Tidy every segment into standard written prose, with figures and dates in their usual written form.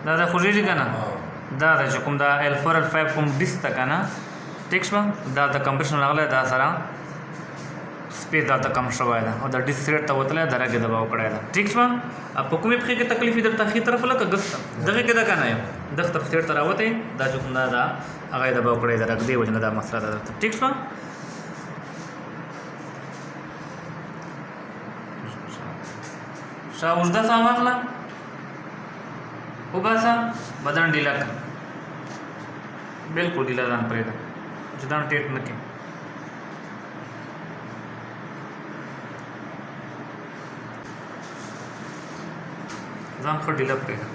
دا خوږیږي که نه دا د چې کوم دا L4 L5 کوم ډیسک ته که نه ټیک شوه دا د کمپریشن راغلی دا سره سپیس دلته کم شوی ده او د ډیسک سیټ ته وتلی ده رګې دباو کړی ده ټیک شوه په کومې پښې کې تکلیف وي درته ښي طرف لکه ګس ته دغې کې ده که نه یم دغه طرف سیټ ته راوتی دا چې کوم دا هغه یې دباو کړی ده رګ دې وجې نه دا مسله ده درته ټیک شوه شا اوږده ساه واخله وباسه بدن ډیله کړه بالکل ډیله ځان پرېږده چې ځان ټیټ نه کړي ځان ښه ډیله پرېږده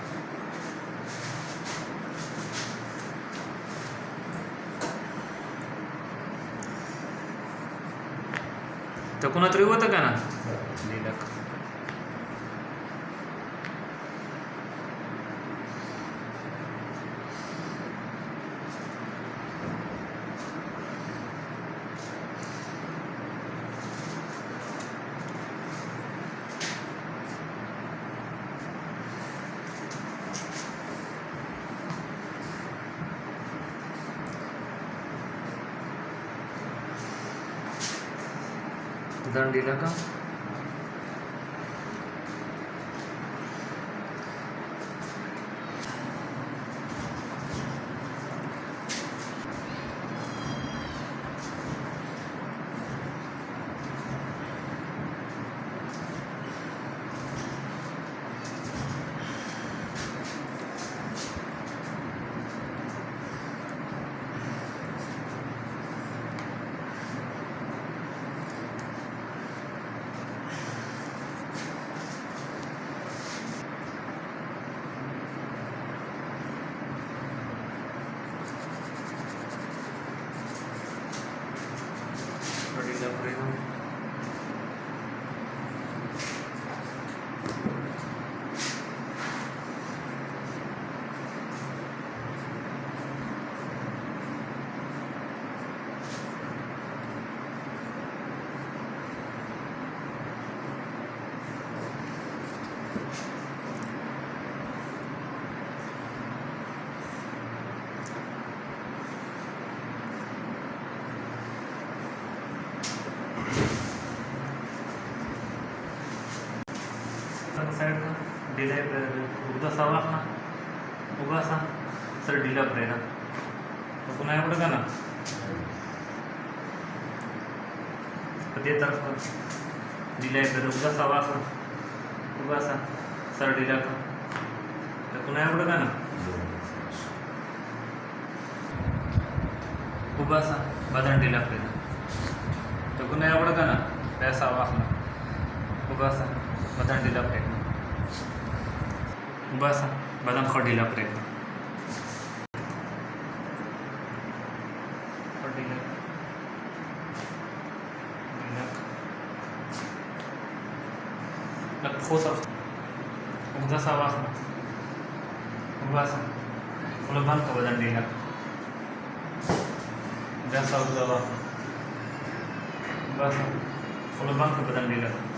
ټکونه ترې ووته که نه ډیله کړه ځان ډیله کړه side का ढीला उगदा सा वाखना उगा सा सर ढीला पड़ेगा तो पुन्हा एवढं का ना ते तरफ ढीला आहे उगदा सा वाखना उगा सा सर ढीला का तो पुन्हा एवढं का ना उगा सा बदन ढीला पड़ेगा तो पुन्हा एवढं का ना पैसा वाखना उगा सा बदन ढीला पड़ेगा बस बदन को ढीला पड़ेगा ठोस उगदा सा वाखना बस बंद का बदन ढीला जैसा उगदा वाखना बस बंद का बदन ढीला